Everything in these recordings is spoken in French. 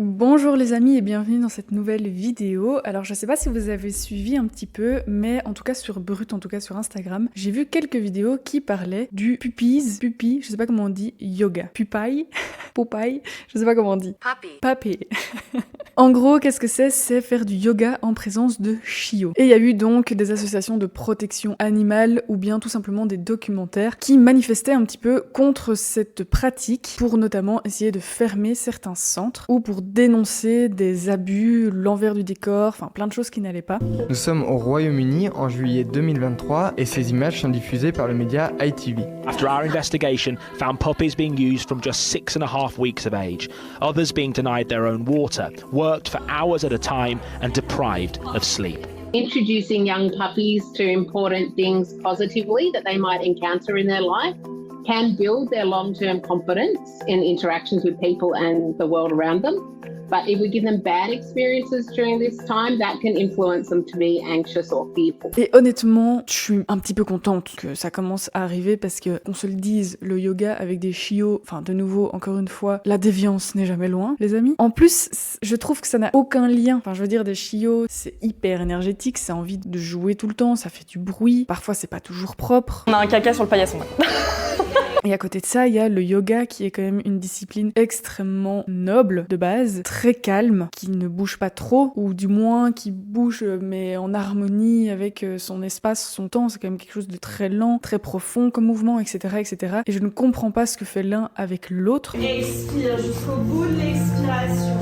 Bonjour les amis et bienvenue dans cette nouvelle vidéo. Alors je sais pas si vous avez suivi un petit peu, mais en tout cas sur Brut, en tout cas sur Instagram, j'ai vu quelques vidéos qui parlaient du pupi, je sais pas comment on dit, yoga. Pupaille, Popeye, je sais pas comment on dit. Papi. En gros, qu'est-ce que c'est? C'est faire du yoga en présence de chiots. Et il y a eu donc des associations de protection animale ou bien tout simplement des documentaires qui manifestaient un petit peu contre cette pratique pour notamment essayer de fermer certains centres ou pour dénoncer des abus, l'envers du décor, enfin plein de choses qui n'allaient pas. Nous sommes au Royaume-Uni en juillet 2023 et ces images sont diffusées par le média ITV. After our investigation found puppies being used from just 6.5 weeks of age, others being denied their own water, worked for hours at a time and deprived of sleep. Introducing young puppies to important things positively that they might encounter in their life can build their long-term confidence in interactions with people and the world around them. But if we give them bad experiences during this time, that can influence them to be anxious or fearful. Et honnêtement, je suis un petit peu contente que ça commence à arriver parce que, qu'on se le dise, le yoga avec des chiots, enfin de nouveau, encore une fois, la déviance n'est jamais loin, les amis. En plus, je trouve que ça n'a aucun lien. Enfin, je veux dire, des chiots, c'est hyper énergétique, ça a envie de jouer tout le temps, ça fait du bruit, parfois c'est pas toujours propre. On a un caca sur le paillasson. Et à côté de ça, il y a le yoga qui est quand même une discipline extrêmement noble de base, très calme, qui ne bouge pas trop, ou du moins qui bouge mais en harmonie avec son espace, son temps. C'est quand même quelque chose de très lent, très profond comme mouvement, etc., etc. Et je ne comprends pas ce que fait l'un avec l'autre. Expire jusqu'au bout de l'expiration.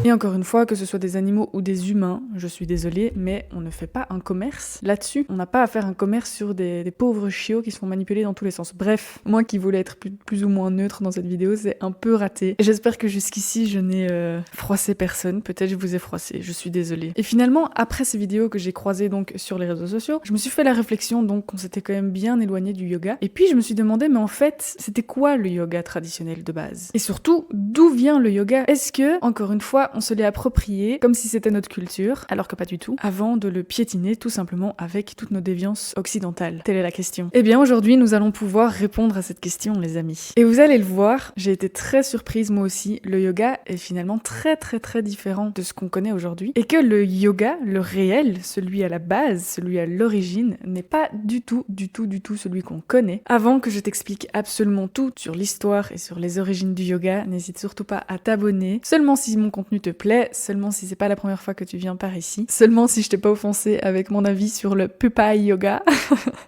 Et encore une fois, que ce soit des animaux ou des humains, je suis désolée, mais on ne fait pas un commerce là-dessus. On n'a pas à faire un commerce sur des pauvres chiots qui se font manipuler dans tous les sens. Bref, moi qui voulais être plus ou moins neutre dans cette vidéo, c'est un peu raté. Et j'espère que jusqu'ici, je n'ai froissé personne. Peut-être je vous ai froissé, je suis désolée. Et finalement, après ces vidéos que j'ai croisées donc sur les réseaux sociaux, je me suis fait la réflexion donc qu'on s'était quand même bien éloigné du yoga. Et puis je me suis demandé, mais en fait, c'était quoi le yoga traditionnel de base? Et surtout, d'où vient le yoga? Est-ce que, encore une fois, on se l'est approprié comme si c'était notre culture, alors que pas du tout, avant de le piétiner tout simplement avec toutes nos déviances occidentales? Telle est la question. Eh bien aujourd'hui, nous allons pouvoir répondre à cette question, les amis. Et vous allez le voir, j'ai été très surprise moi aussi, le yoga est finalement très différent de ce qu'on connaît aujourd'hui, et que le yoga, le réel, celui à la base, celui à l'origine, n'est pas du tout celui qu'on connaît. Avant que je t'explique absolument tout sur l'histoire et sur les origines du yoga, n'hésite surtout pas à t'abonner, seulement si mon contenu te plaît, seulement si c'est pas la première fois que tu viens par ici, seulement si je t'ai pas offensé avec mon avis sur le pupaille yoga.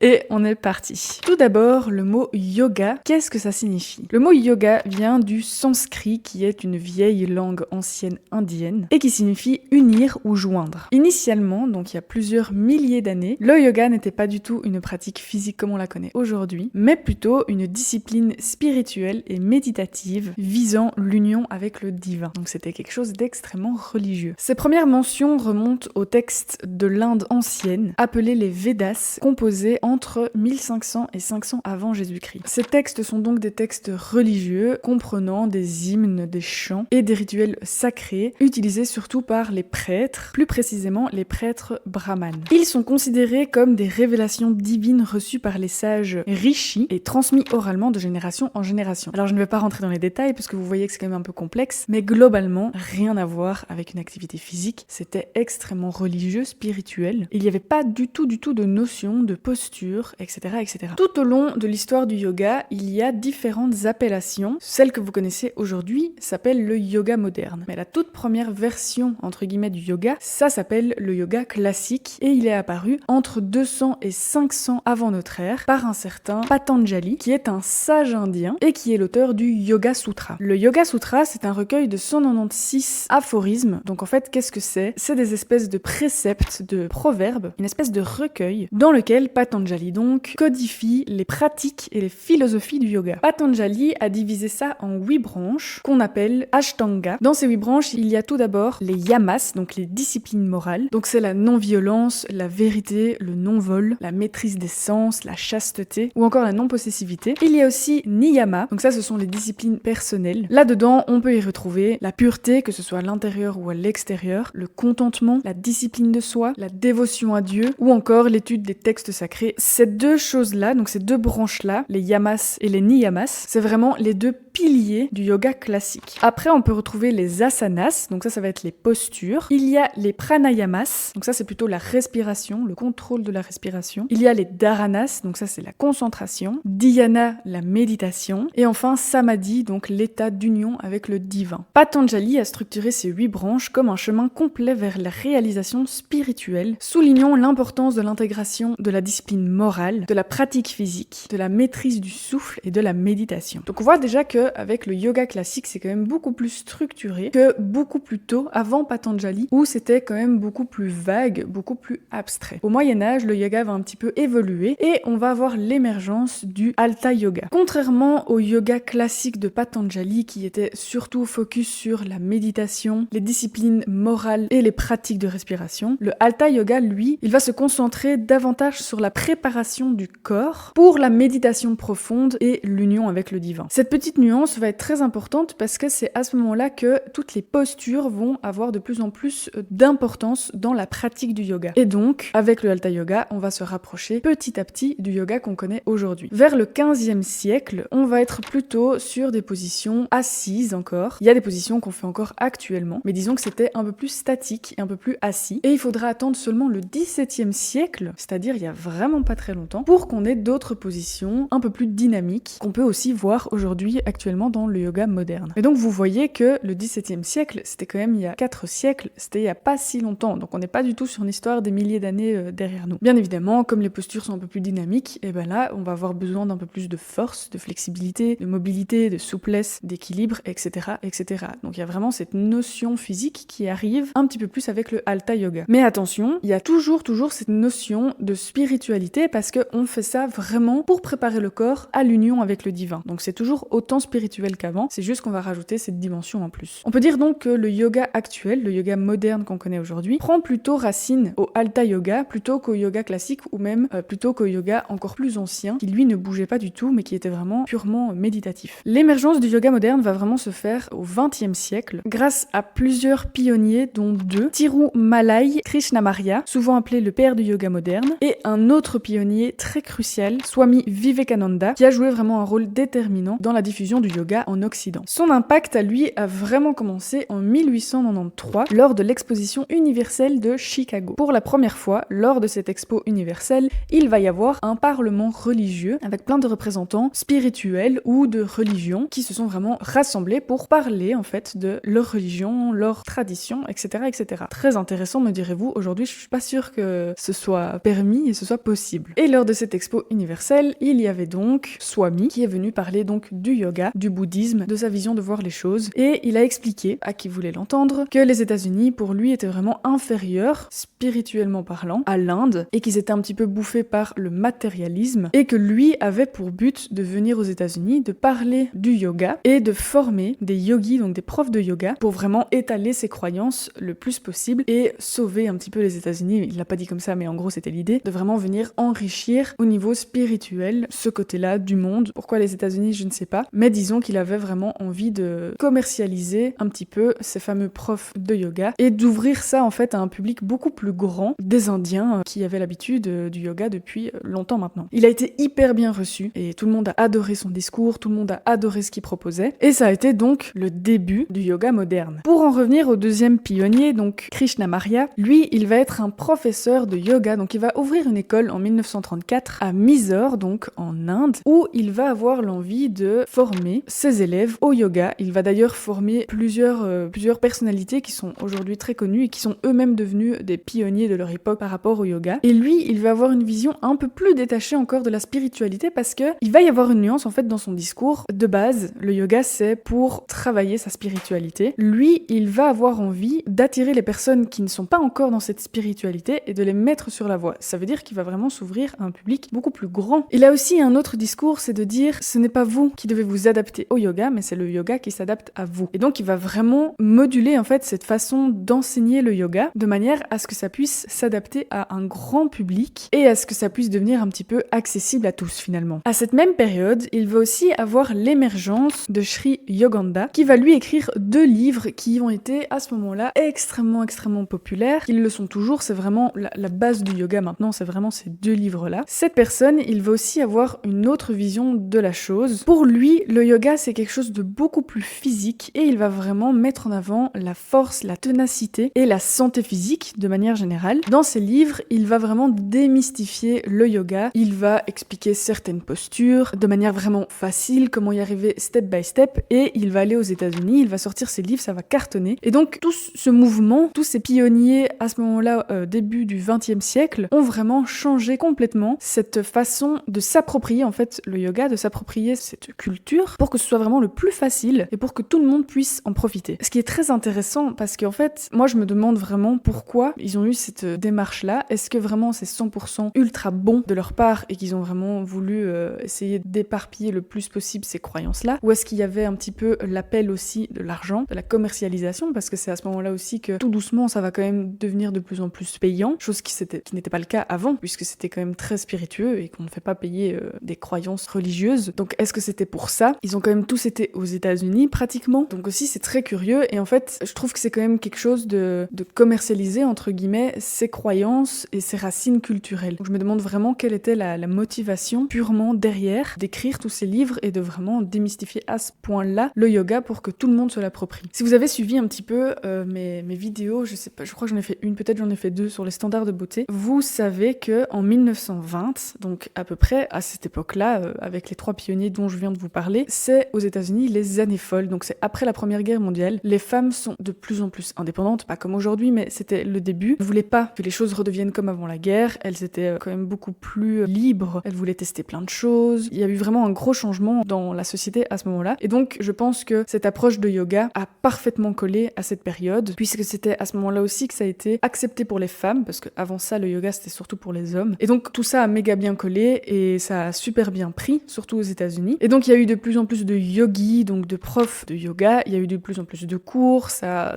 Et on est parti. Tout d'abord, le mot yoga, qu'est-ce que ça signifie? Le mot yoga vient du sanskrit qui est une vieille langue ancienne indienne et qui signifie unir ou joindre. Initialement, donc il y a plusieurs milliers d'années, le yoga n'était pas du tout une pratique physique comme on la connaît aujourd'hui, mais plutôt une discipline spirituelle et méditative visant l'union avec le divin. Donc c'était quelque chose d'extrêmement religieux. Ces premières mentions remontent aux textes de l'Inde ancienne, appelés les Védas, composés entre 1500 et 500 avant Jésus-Christ. Ces textes sont donc des textes religieux, comprenant des hymnes, des chants et des rituels sacrés, utilisés surtout par les prêtres, plus précisément les prêtres brahmanes. Ils sont considérés comme des révélations divines reçues par les sages rishis et transmis oralement de génération en génération. Alors je ne vais pas rentrer dans les détails parce que vous voyez que c'est quand même un peu complexe, mais globalement, rien à voir avec une activité physique, c'était extrêmement religieux, spirituel. Il n'y avait pas du tout de notion de posture, etc., etc. Tout au long de l'histoire du yoga, il y a différentes appellations. Celle que vous connaissez aujourd'hui s'appelle le yoga moderne. Mais la toute première version, entre guillemets, du yoga, ça s'appelle le yoga classique et il est apparu entre 200 et 500 avant notre ère par un certain Patanjali, qui est un sage indien et qui est l'auteur du Yoga Sutra. Le Yoga Sutra, c'est un recueil de 196 aphorismes. Donc en fait, qu'est-ce que c'est? C'est des espèces de préceptes, de proverbes, une espèce de recueil dans lequel Patanjali donc codifie les pratiques et les philosophies du yoga. Patanjali a divisé ça en 8 branches qu'on appelle Ashtanga. Dans ces 8 branches, il y a tout d'abord les yamas, donc les disciplines morales. Donc c'est la non-violence, la vérité, le non-vol, la maîtrise des sens, la chasteté ou encore la non-possessivité. Il y a aussi niyama, donc ça ce sont les disciplines personnelles. Là-dedans, on peut y retrouver la pureté, que ce soit soit à l'intérieur ou à l'extérieur, le contentement, la discipline de soi, la dévotion à Dieu ou encore l'étude des textes sacrés. Ces deux choses-là, donc ces deux branches-là, les yamas et les niyamas, c'est vraiment les deux piliers du yoga classique. Après, on peut retrouver les asanas, donc ça va être les postures. Il y a les pranayamas, donc ça c'est plutôt la respiration, le contrôle de la respiration. Il y a les dharanas, donc ça c'est la concentration. Dhyana, la méditation. Et enfin samadhi, donc l'état d'union avec le divin. Patanjali a structuré ces 8 branches comme un chemin complet vers la réalisation spirituelle, soulignant l'importance de l'intégration de la discipline morale, de la pratique physique, de la maîtrise du souffle et de la méditation. Donc on voit déjà que avec le yoga classique, c'est quand même beaucoup plus structuré que beaucoup plus tôt, avant Patanjali, où c'était quand même beaucoup plus vague, beaucoup plus abstrait. Au Moyen-Âge, le yoga va un petit peu évoluer et on va avoir l'émergence du Hatha Yoga. Contrairement au yoga classique de Patanjali, qui était surtout focus sur la méditation, les disciplines morales et les pratiques de respiration, le Hatha Yoga, lui, il va se concentrer davantage sur la préparation du corps pour la méditation profonde et l'union avec le divin. Cette petite nuance va être très importante parce que c'est à ce moment-là que toutes les postures vont avoir de plus en plus d'importance dans la pratique du yoga. Et donc, avec le Hatha Yoga, on va se rapprocher petit à petit du yoga qu'on connaît aujourd'hui. Vers le 15e siècle, on va être plutôt sur des positions assises encore. Il y a des positions qu'on fait encore actuellement, mais disons que c'était un peu plus statique et un peu plus assis. Et il faudra attendre seulement le 17e siècle, c'est-à-dire il y a vraiment pas très longtemps, pour qu'on ait d'autres positions un peu plus dynamiques qu'on peut aussi voir aujourd'hui actuellement dans le yoga moderne. Mais donc vous voyez que le 17e siècle, c'était quand même il y a 4 siècles, c'était il y a pas si longtemps, donc on n'est pas du tout sur une histoire des milliers d'années derrière nous. Bien évidemment, comme les postures sont un peu plus dynamiques, et ben là, on va avoir besoin d'un peu plus de force, de flexibilité, de mobilité, de souplesse, d'équilibre, etc., etc. Donc il y a vraiment cette notion physique qui arrive un petit peu plus avec le Hatha Yoga. Mais attention, il y a toujours cette notion de spiritualité parce qu'on fait ça vraiment pour préparer le corps à l'union avec le divin. Donc c'est toujours autant spirituel qu'avant, c'est juste qu'on va rajouter cette dimension en plus. On peut dire donc que le yoga actuel, le yoga moderne qu'on connaît aujourd'hui, prend plutôt racine au Hatha Yoga plutôt qu'au yoga classique ou même plutôt qu'au yoga encore plus ancien, qui lui ne bougeait pas du tout mais qui était vraiment purement méditatif. L'émergence du yoga moderne va vraiment se faire au XXe siècle grâce à plusieurs pionniers dont 2, Tirumalai Krishnamurti, souvent appelé le père du yoga moderne, et un autre pionnier très crucial, Swami Vivekananda, qui a joué vraiment un rôle déterminant dans la diffusion du yoga en Occident. Son impact à lui a vraiment commencé en 1893 lors de l'exposition universelle de Chicago. Pour la première fois, lors de cette expo universelle, il va y avoir un parlement religieux avec plein de représentants spirituels ou de religions qui se sont vraiment rassemblés pour parler en fait de leur religion, leur tradition, etc., etc. Très intéressant, me direz-vous. Aujourd'hui, je suis pas sûre que ce soit permis et ce soit possible. Et lors de cette expo universelle, il y avait donc Swami qui est venu parler donc du yoga, du bouddhisme, de sa vision de voir les choses, et il a expliqué à qui voulait l'entendre que les États-Unis pour lui étaient vraiment inférieurs spirituellement parlant à l'Inde et qu'ils étaient un petit peu bouffés par le matérialisme et que lui avait pour but de venir aux États-Unis, de parler du yoga et de former des yogis, donc des profs de yoga, pour vraiment étaler ses croyances le plus possible et sauver un petit peu les États-Unis. Il l'a pas dit comme ça, mais en gros c'était l'idée de vraiment venir enrichir au niveau spirituel ce côté-là du monde. Pourquoi les États-Unis, je ne sais pas, mais disons qu'il avait vraiment envie de commercialiser un petit peu ces fameux profs de yoga et d'ouvrir ça en fait à un public beaucoup plus grand, des Indiens qui avaient l'habitude du yoga depuis longtemps maintenant. Il a été hyper bien reçu et tout le monde a adoré son discours, tout le monde a adoré ce qu'il proposait et ça a été donc le début du yoga moderne. Pour en revenir au deuxième pionnier, donc Krishnamurti, lui il va être un professeur de yoga, donc il va ouvrir une école en 1934 à Mysore, donc en Inde, où il va avoir l'envie de former ses élèves au yoga. Il va d'ailleurs former plusieurs personnalités qui sont aujourd'hui très connues et qui sont eux-mêmes devenus des pionniers de leur époque par rapport au yoga. Et lui, il va avoir une vision un peu plus détachée encore de la spiritualité parce que il va y avoir une nuance en fait dans son discours. De base, le yoga c'est pour travailler sa spiritualité. Lui, il va avoir envie d'attirer les personnes qui ne sont pas encore dans cette spiritualité et de les mettre sur la voie. Ça veut dire qu'il va vraiment s'ouvrir à un public beaucoup plus grand. Il a aussi un autre discours, c'est de dire ce n'est pas vous qui devez vous adapter au yoga, mais c'est le yoga qui s'adapte à vous. Et donc il va vraiment moduler en fait cette façon d'enseigner le yoga de manière à ce que ça puisse s'adapter à un grand public et à ce que ça puisse devenir un petit peu accessible à tous finalement. À cette même période, il va aussi avoir l'émergence de Sri Yogananda qui va lui écrire 2 livres livres qui ont été à ce moment-là extrêmement populaires. Ils le sont toujours, c'est vraiment la base du yoga maintenant, c'est vraiment ces 2 livres-là. Cette personne, il va aussi avoir une autre vision de la chose. Pour lui, le yoga, c'est quelque chose de beaucoup plus physique et il va vraiment mettre en avant la force, la ténacité et la santé physique de manière générale. Dans ses livres, il va vraiment démystifier le yoga. Il va expliquer certaines postures de manière vraiment facile, comment y arriver step by step, et il va aller aux États-Unis, il va sortir ses livres, ça va cartonner. Et donc tout ce mouvement, tous ces pionniers à ce moment-là, début du XXe siècle, ont vraiment changé complètement cette façon de s'approprier en fait le yoga, de s'approprier cette culture pour que ce soit vraiment le plus facile et pour que tout le monde puisse en profiter. Ce qui est très intéressant parce qu'en fait, moi je me demande vraiment pourquoi ils ont eu cette démarche-là. Est-ce que vraiment c'est 100% ultra bon de leur part et qu'ils ont vraiment voulu essayer d'éparpiller le plus possible ces croyances-là? Ou est-ce qu'il y avait un petit peu l'appel aussi de l'argent, de la commercialisation, parce que c'est à ce moment-là aussi que tout doucement ça va quand même devenir de plus en plus payant, chose qui n'était pas le cas avant, puisque c'était quand même très spiritueux et qu'on ne fait pas payer des croyances religieuses. Donc est-ce que c'était pour ça? Ils ont quand même tous été aux États-Unis pratiquement, donc aussi c'est très curieux et en fait je trouve que c'est quand même quelque chose de commercialiser entre guillemets ses croyances et ses racines culturelles. Donc je me demande vraiment quelle était la motivation purement derrière d'écrire tous ces livres et de vraiment démystifier à ce point-là le yoga pour que tout le monde se l'approprie. Si vous avez suivi un petit peu mes vidéos, je sais pas, je crois que j'en ai fait une, peut-être j'en ai fait 2 sur les standards de beauté, vous savez que en 1920, donc à peu près à cette époque-là, avec les 3 pionniers dont je viens de vous parler, c'est aux États-Unis les années folles, donc c'est après la Première Guerre mondiale. Les femmes sont de plus en plus indépendantes, pas comme aujourd'hui, mais c'était le début. Elles ne voulaient pas que les choses redeviennent comme avant la guerre, elles étaient quand même beaucoup plus libres, elles voulaient tester plein de choses. Il y a eu vraiment un gros changement dans la société à ce moment-là, et donc je pense que cette approche de yoga a parfaitement collé à cette période, puisque c'était à ce moment-là aussi que ça a été accepté pour les femmes, parce qu'avant ça le yoga c'était surtout pour les hommes, et donc tout ça a méga bien collé et ça a super bien pris, surtout aux États-Unis. Et donc il y a eu de plus en plus de yogis, donc de profs de yoga, il y a eu de plus en plus de cours, ça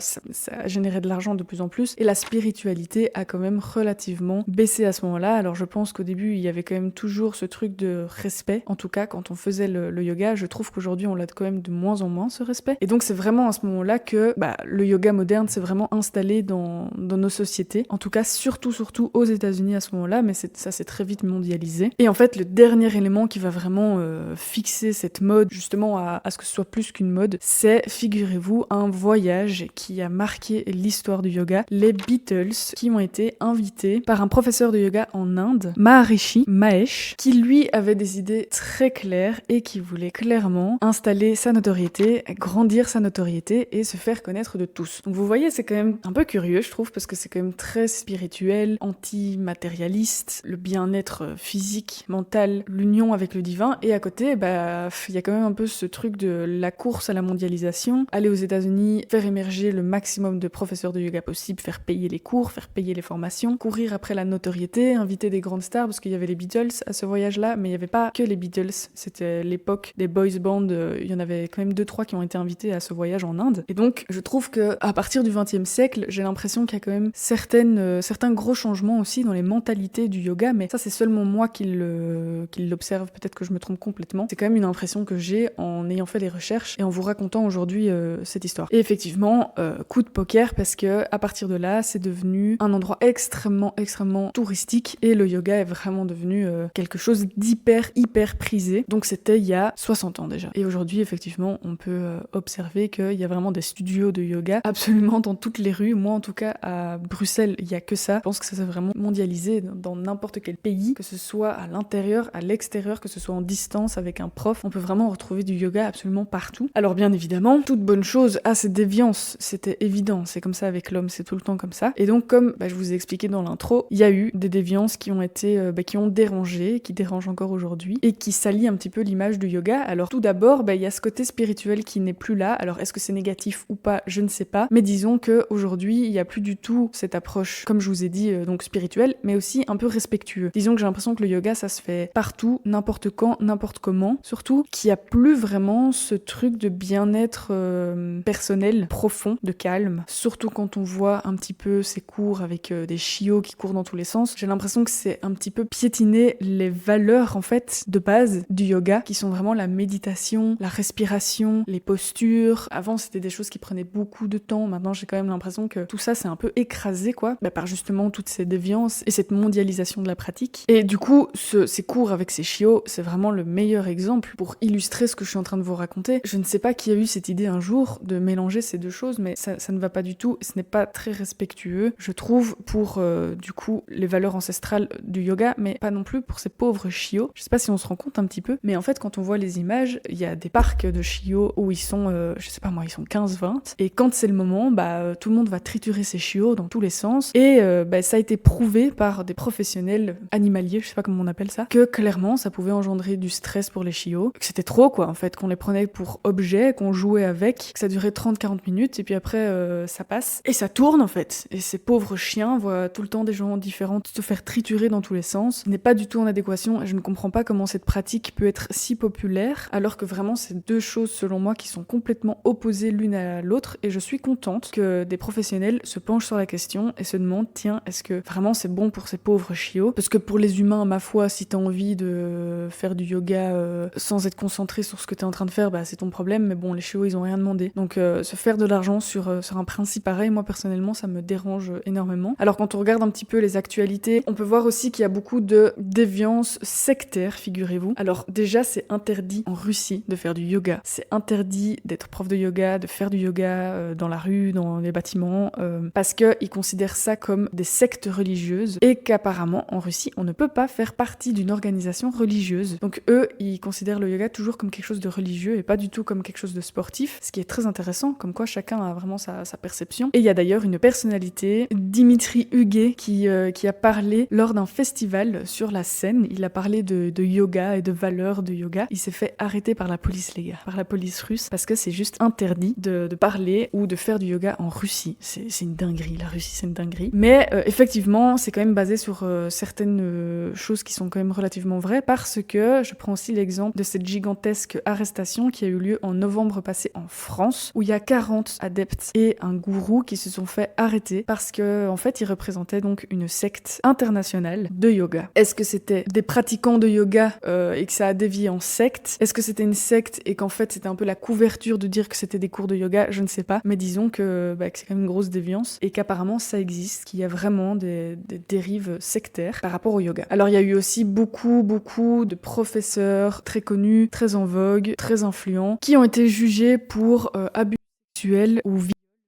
a généré de l'argent de plus en plus, et la spiritualité a quand même relativement baissé à ce moment-là. Alors je pense qu'au début il y avait quand même toujours ce truc de respect, en tout cas quand on faisait le yoga. Je trouve qu'aujourd'hui on l'a quand même de moins en moins ce respect, et donc c'est vraiment à ce moment-là que le yoga moderne s'est vraiment installé dans nos sociétés, en tout cas surtout aux États-Unis à ce moment-là, mais ça s'est très vite mondialisé. Et en fait le dernier élément qui va vraiment fixer cette mode justement à ce que ce soit plus qu'une mode, c'est, figurez-vous, un voyage qui a marqué l'histoire du yoga, les Beatles, qui ont été invités par un professeur de yoga en Inde, Maharishi Mahesh, qui lui avait des idées très claires et qui voulait clairement installer sa notoriété, grandir sa notoriété et se faire connaître de tous. Donc vous voyez, c'est quand même un peu curieux, je trouve, parce que c'est quand même très spirituel, anti-matérialiste, le bien-être physique, mental, l'union avec le divin, et à côté, il y a quand même un peu ce truc de la course à la mondialisation, aller aux États-Unis, faire émerger le maximum de professeurs de yoga possible, faire payer les cours, faire payer les formations, courir après la notoriété, inviter des grandes stars, parce qu'il y avait les Beatles à ce voyage-là, mais il n'y avait pas que les Beatles, c'était l'époque des boys bands, il y en avait quand même 2-3 qui ont été invités à ce voyage en Inde. Et donc, je trouve que à partir du XXe siècle, j'ai l'impression qu'il y a quand même certains gros changements aussi dans les mentalités du yoga, mais ça c'est seulement moi qui l'observe, peut-être que je me trompe complètement. C'est quand même une impression que j'ai en ayant fait les recherches et en vous racontant aujourd'hui cette histoire. Et effectivement, coup de poker, parce que à partir de là, c'est devenu un endroit extrêmement touristique et le yoga est vraiment devenu quelque chose hyper prisé. Donc c'était il y a 60 ans déjà. Et aujourd'hui, effectivement, on peut observer qu'il y a vraiment des studios de yoga absolument dans toutes les rues. Moi, en tout cas, à Bruxelles, il y a que ça. Je pense que ça s'est vraiment mondialisé dans n'importe quel pays, que ce soit à l'intérieur, à l'extérieur, que ce soit en distance avec un prof. On peut vraiment retrouver du yoga absolument partout. Alors bien évidemment, toute bonne chose a ses déviances, c'était évident. C'est comme ça avec l'homme, c'est tout le temps comme ça. Et donc, comme je vous ai expliqué dans l'intro, il y a eu des déviances qui ont été, qui ont dérangé, qui dérangent encore aujourd'hui, et qui salient un petit peu l'image du yoga. Alors tout d'abord, il y a ce côté spirituel qui n'est plus là. Alors est-ce que c'est négatif ou pas, je ne sais pas. Mais disons qu'aujourd'hui, il n'y a plus du tout cette approche, comme je vous ai dit, donc spirituelle, mais aussi un peu respectueux. Disons que j'ai l'impression que le yoga, ça se fait partout, n'importe quand, n'importe comment. Surtout qu'il n'y a plus vraiment ce truc de bien-être personnel, profond, de calme. Surtout quand on voit un petit peu ces cours avec des chiots qui courent dans tous les sens. J'ai l'impression que c'est un petit peu piétiner les valeurs, en fait, de base du yoga, qui sont vraiment la méditation, la respiration, les postures. Avant, c'était des choses qui prenaient beaucoup de temps. Maintenant, j'ai quand même l'impression que tout ça, c'est un peu écrasé, quoi, par justement toutes ces déviances et cette mondialisation de la pratique. Et du coup, ces cours avec ces chiots, c'est vraiment le meilleur exemple pour illustrer ce que je suis en train de vous raconter. Je ne sais pas qui a eu cette idée un jour de mélanger ces deux choses, mais ça ne va pas du tout. Ce n'est pas très respectueux, je trouve, pour du coup les valeurs ancestrales du yoga, mais pas non plus pour ces pauvres chiots. Je sais pas si on se rend compte un petit peu, mais en fait, quand on voit les images, il y a des parcs de chiots où ils sont, je sais pas moi, ils sont 15-20, et quand c'est le moment, tout le monde va triturer ces chiots dans tous les sens, et ça a été prouvé par des professionnels animaliers, je sais pas comment on appelle ça, que clairement ça pouvait engendrer du stress pour les chiots, que c'était trop quoi en fait, qu'on les prenait pour objets, qu'on jouait avec, que ça durait 30-40 minutes, et puis après ça passe, et ça tourne en fait, et ces pauvres chiens voient tout le temps des gens différents se faire triturer dans tous les sens, n'est pas du tout en adéquation, et je ne comprends pas comment cette pratique peut être si populaire, alors que vraiment c'est deux choses selon moi qui sont complètement opposées l'une à l'autre, et je suis contente que des professionnels se penchent sur la question et se demandent, tiens, est-ce que vraiment c'est bon pour ces pauvres chiots? Parce que pour les humains, ma foi, si t'as envie de faire du yoga sans être concentré sur ce que t'es en train de faire, c'est ton problème, mais bon, les chiots ils ont rien demandé. Donc se faire de l'argent sur un principe pareil, moi personnellement ça me dérange énormément. Alors quand on regarde un petit peu les actualités, on peut voir aussi qu'il y a beaucoup de déviance sectaire, figurez-vous. Alors déjà c'est interdit en Russie de faire du yoga, c'est interdit d'être prof de yoga, de faire du yoga dans la rue, dans les bâtiments, parce qu'ils considèrent ça comme des sectes religieuses, et qu'apparemment en Russie on ne peut pas faire partie d'une organisation religieuse. Donc eux ils considèrent le yoga toujours comme quelque chose de religieux et pas du tout comme quelque chose de sportif, ce qui est très intéressant, comme quoi chacun a vraiment sa perception. Et il y a d'ailleurs une personnalité, Dimitri Huguet, qui a parlé lors d'un festival sur la scène. Il a parlé de yoga et de valeurs de yoga. Il s'est fait arrêter par la police, les gars, par la police russe, parce que c'est juste interdit de parler ou de faire du yoga en Russie. C'est une dinguerie, la Russie c'est une dinguerie. Mais effectivement, c'est quand même basé sur certaines choses qui sont quand même relativement vraies, parce que je prends aussi l'exemple de cette gigantesque arrestation qui a eu lieu en novembre passé en France, où il y a 40 adeptes et un gourou qui se sont fait arrêter parce que en fait ils représentaient donc une secte internationale de yoga. Est-ce que c'était des pratiquants de yoga et que ça a dévié en secte? Est-ce que c'était une secte et qu'en fait c'était un peu la couverture de dire que c'était des cours de yoga? Je ne sais pas, mais disons que c'est quand même une grosse déviance et qu'apparemment ça existe, qu'il y a vraiment des dérives sectaires par rapport au yoga. Alors il y a eu aussi beaucoup de professeurs très connus, très en vogue, très influents, qui ont été jugés pour abus sexuels ou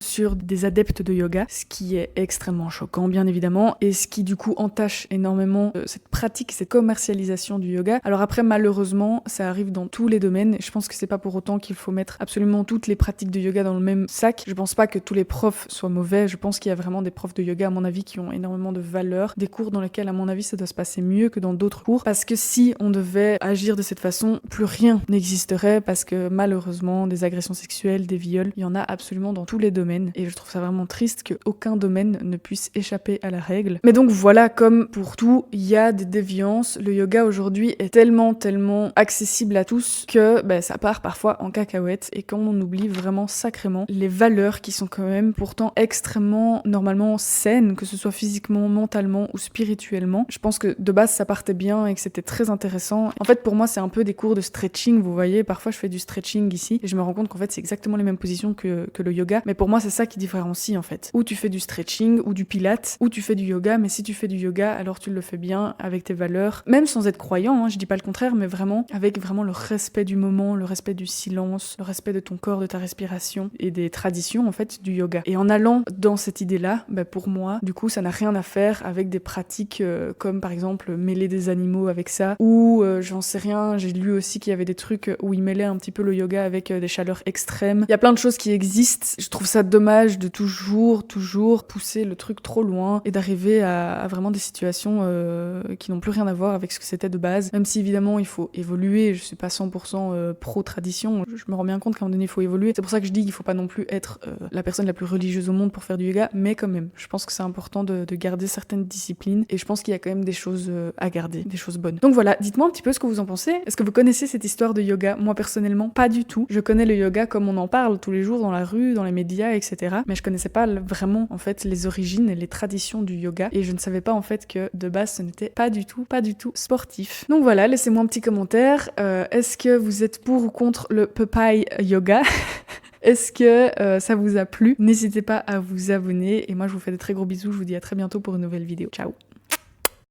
sur des adeptes de yoga, ce qui est extrêmement choquant bien évidemment, et ce qui du coup entache énormément cette pratique, cette commercialisation du yoga. Alors après malheureusement ça arrive dans tous les domaines, et je pense que c'est pas pour autant qu'il faut mettre absolument toutes les pratiques de yoga dans le même sac. Je pense pas que tous les profs soient mauvais, je pense qu'il y a vraiment des profs de yoga à mon avis qui ont énormément de valeur, des cours dans lesquels à mon avis ça doit se passer mieux que dans d'autres cours, parce que si on devait agir de cette façon, plus rien n'existerait, parce que malheureusement des agressions sexuelles, des viols, il y en a absolument dans tous les domaines. Et je trouve ça vraiment triste qu'aucun domaine ne puisse échapper à la règle. Mais donc voilà, comme pour tout, il y a des déviances. Le yoga aujourd'hui est tellement accessible à tous que ça part parfois en cacahuète, et quand on oublie vraiment sacrément les valeurs qui sont quand même pourtant extrêmement normalement saines, que ce soit physiquement, mentalement ou spirituellement. Je pense que de base ça partait bien et que c'était très intéressant. En fait pour moi c'est un peu des cours de stretching, vous voyez, parfois je fais du stretching ici et je me rends compte qu'en fait c'est exactement les mêmes positions que le yoga, mais pour moi c'est ça qui différencie en fait. Ou tu fais du stretching, ou du pilates, ou tu fais du yoga, mais si tu fais du yoga, alors tu le fais bien avec tes valeurs, même sans être croyant, je dis pas le contraire, mais vraiment avec vraiment le respect du moment, le respect du silence, le respect de ton corps, de ta respiration et des traditions en fait du yoga. Et en allant dans cette idée-là, pour moi, du coup, ça n'a rien à faire avec des pratiques comme par exemple mêler des animaux avec ça, ou j'en sais rien, j'ai lu aussi qu'il y avait des trucs où ils mêlaient un petit peu le yoga avec des chaleurs extrêmes. Il y a plein de choses qui existent. Je trouve ça dommage de toujours pousser le truc trop loin et d'arriver à vraiment des situations qui n'ont plus rien à voir avec ce que c'était de base. Même si évidemment il faut évoluer, je suis pas 100% pro-tradition, je me rends bien compte qu'à un moment donné il faut évoluer. C'est pour ça que je dis qu'il faut pas non plus être la personne la plus religieuse au monde pour faire du yoga, mais quand même, je pense que c'est important de garder certaines disciplines, et je pense qu'il y a quand même des choses à garder, des choses bonnes. Donc voilà, dites-moi un petit peu ce que vous en pensez. Est-ce que vous connaissez cette histoire de yoga? Moi personnellement, pas du tout. Je connais le yoga comme on en parle tous les jours dans la rue, dans les médias, etc. Mais je connaissais pas vraiment en fait les origines et les traditions du yoga, et je ne savais pas en fait que de base ce n'était pas du tout sportif. Donc voilà, laissez-moi un petit commentaire. Est-ce que vous êtes pour ou contre le Popeye yoga? Est-ce que ça vous a plu? N'hésitez pas à vous abonner et moi je vous fais de très gros bisous, je vous dis à très bientôt pour une nouvelle vidéo. Ciao!